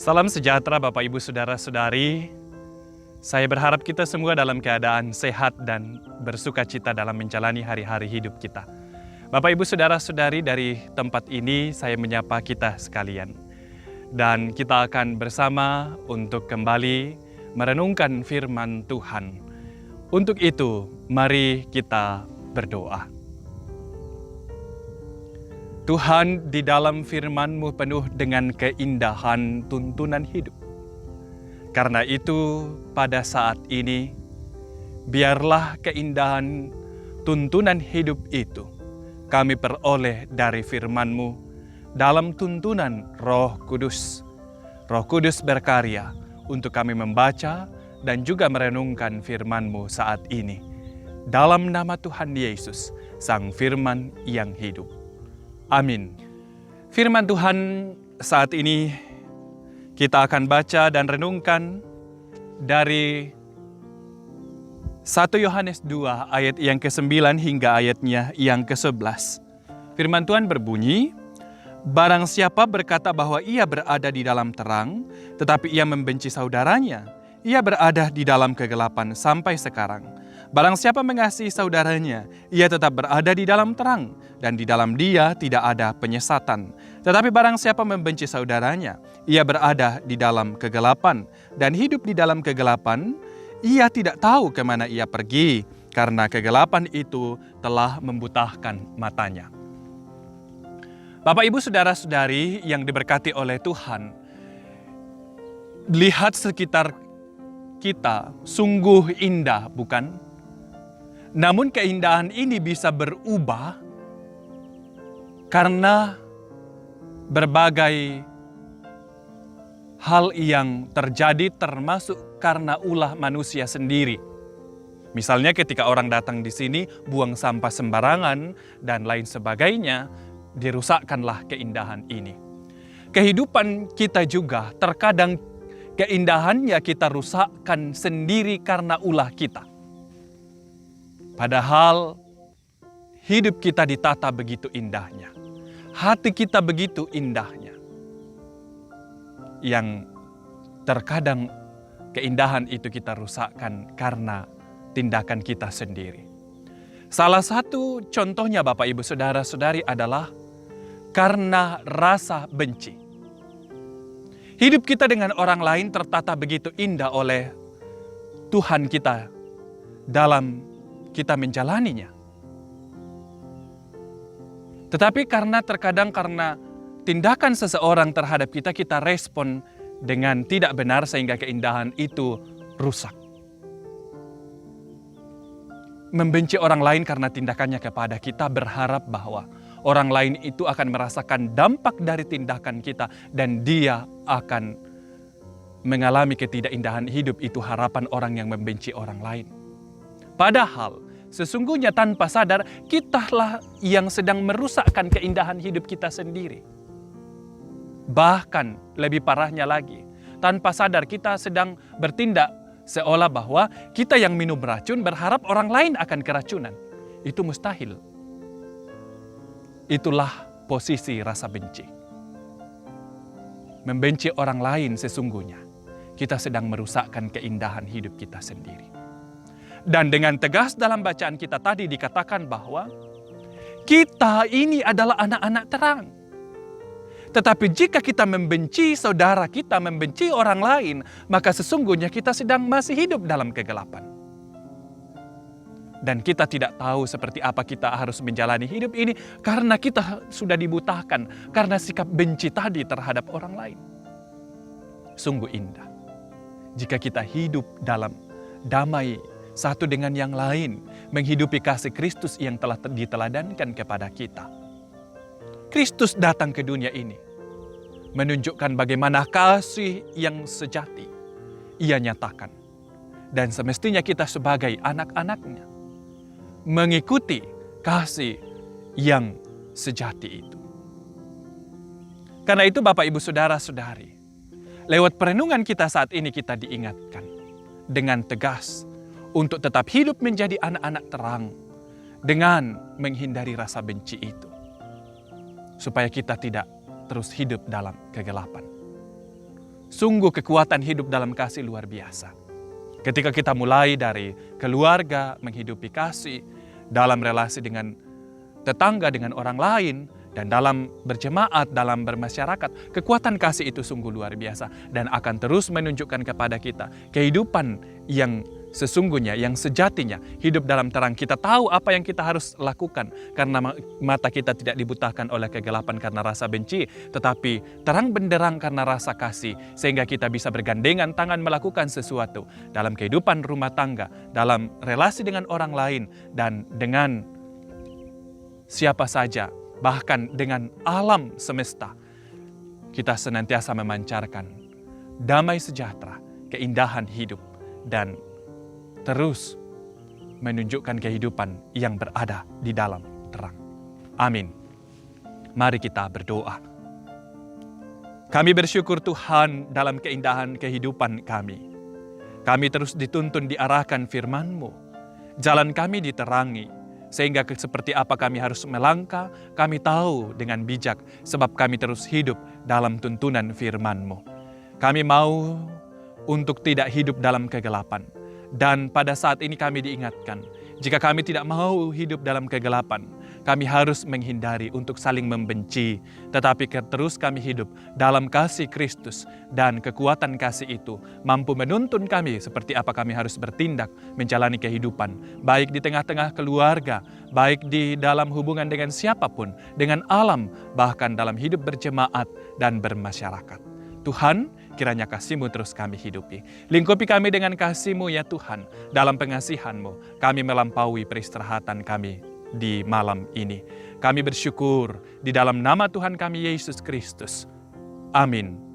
Salam sejahtera Bapak Ibu Saudara-saudari. Saya berharap kita semua dalam keadaan sehat dan bersuka cita dalam menjalani hari-hari hidup kita. Bapak Ibu Saudara-saudari, dari tempat ini saya menyapa kita sekalian. Dan kita akan bersama untuk kembali merenungkan firman Tuhan. Untuk itu, mari kita berdoa. Tuhan, di dalam firman-Mu penuh dengan keindahan tuntunan hidup. Karena itu, pada saat ini, biarlah keindahan tuntunan hidup itu kami peroleh dari firman-Mu dalam tuntunan Roh Kudus. Roh Kudus berkarya untuk kami membaca dan juga merenungkan firman-Mu saat ini. Dalam nama Tuhan Yesus, Sang Firman yang hidup. Amin. Firman Tuhan saat ini kita akan baca dan renungkan dari 1 Yohanes 2 ayat yang ke-9 hingga ayatnya yang ke-11. Firman Tuhan berbunyi, "Barang siapa berkata bahwa ia berada di dalam terang, tetapi ia membenci saudaranya, ia berada di dalam kegelapan sampai sekarang. Barang siapa mengasihi saudaranya, ia tetap berada di dalam terang, dan di dalam dia tidak ada penyesatan. Tetapi barang siapa membenci saudaranya, ia berada di dalam kegelapan, dan hidup di dalam kegelapan, ia tidak tahu kemana ia pergi, karena kegelapan itu telah membutahkan matanya." Bapak, Ibu, Saudara-saudari yang diberkati oleh Tuhan, lihat sekitar kita sungguh indah, bukan? Namun keindahan ini bisa berubah karena berbagai hal yang terjadi, termasuk karena ulah manusia sendiri. Misalnya ketika orang datang di sini buang sampah sembarangan dan lain sebagainya, dirusakkanlah keindahan ini. Kehidupan kita juga terkadang keindahannya kita rusakkan sendiri karena ulah kita. Padahal hidup kita ditata begitu indahnya. Hati kita begitu indahnya. Yang terkadang keindahan itu kita rusakkan karena tindakan kita sendiri. Salah satu contohnya Bapak Ibu Saudara-saudari adalah karena rasa benci. Hidup kita dengan orang lain tertata begitu indah oleh Tuhan kita dalam kita menjalaninya. Tetapi karena tindakan seseorang terhadap kita, kita respon dengan tidak benar sehingga keindahan itu rusak. Membenci orang lain karena tindakannya kepada kita, berharap bahwa orang lain itu akan merasakan dampak dari tindakan kita dan dia akan mengalami ketidakindahan hidup. Itu harapan orang yang membenci orang lain. Padahal sesungguhnya tanpa sadar kitalah yang sedang merusakkan keindahan hidup kita sendiri. Bahkan lebih parahnya lagi, tanpa sadar kita sedang bertindak seolah bahwa kita yang minum racun berharap orang lain akan keracunan. Itu mustahil. Itulah posisi rasa benci. Membenci orang lain sesungguhnya kita sedang merusakkan keindahan hidup kita sendiri. Dan dengan tegas dalam bacaan kita tadi dikatakan bahwa kita ini adalah anak-anak terang. Tetapi jika kita membenci saudara kita, membenci orang lain, maka sesungguhnya kita sedang masih hidup dalam kegelapan. Dan kita tidak tahu seperti apa kita harus menjalani hidup ini karena kita sudah dibutahkan karena sikap benci tadi terhadap orang lain. Sungguh indah jika kita hidup dalam damai satu dengan yang lain, menghidupi kasih Kristus yang telah diteladankan kepada kita. Kristus datang ke dunia ini, menunjukkan bagaimana kasih yang sejati Ia nyatakan. Dan semestinya kita sebagai anak-anaknya, mengikuti kasih yang sejati itu. Karena itu Bapak Ibu Saudara-saudari, lewat perenungan kita saat ini kita diingatkan dengan tegas untuk tetap hidup menjadi anak-anak terang dengan menghindari rasa benci itu. Supaya kita tidak terus hidup dalam kegelapan. Sungguh kekuatan hidup dalam kasih luar biasa. Ketika kita mulai dari keluarga, menghidupi kasih, dalam relasi dengan tetangga, dengan orang lain, dan dalam berjemaat, dalam bermasyarakat, kekuatan kasih itu sungguh luar biasa dan akan terus menunjukkan kepada kita kehidupan yang sesungguhnya, yang sejatinya, hidup dalam terang. Kita tahu apa yang kita harus lakukan karena mata kita tidak dibutakan oleh kegelapan karena rasa benci, tetapi terang benderang karena rasa kasih, sehingga kita bisa bergandengan tangan melakukan sesuatu dalam kehidupan rumah tangga, dalam relasi dengan orang lain, dan dengan siapa saja, bahkan dengan alam semesta. Kita senantiasa memancarkan damai sejahtera, keindahan hidup, dan terus menunjukkan kehidupan yang berada di dalam terang. Amin. Mari kita berdoa. Kami bersyukur Tuhan dalam keindahan kehidupan kami. Kami terus dituntun diarahkan firman-Mu. Jalan kami diterangi, sehingga seperti apa kami harus melangkah, kami tahu dengan bijak, sebab kami terus hidup dalam tuntunan firman-Mu. Kami mau untuk tidak hidup dalam kegelapan. Dan pada saat ini kami diingatkan, jika kami tidak mau hidup dalam kegelapan, kami harus menghindari untuk saling membenci, tetapi terus kami hidup dalam kasih Kristus, dan kekuatan kasih itu mampu menuntun kami seperti apa kami harus bertindak menjalani kehidupan, baik di tengah-tengah keluarga, baik di dalam hubungan dengan siapapun, dengan alam, bahkan dalam hidup berjemaat dan bermasyarakat. Tuhan, kiranya kasih-Mu terus kami hidupi. Lingkupi kami dengan kasih-Mu ya Tuhan. Dalam pengasihan-Mu, kami melampaui peristirahatan kami di malam ini. Kami bersyukur di dalam nama Tuhan kami Yesus Kristus. Amin.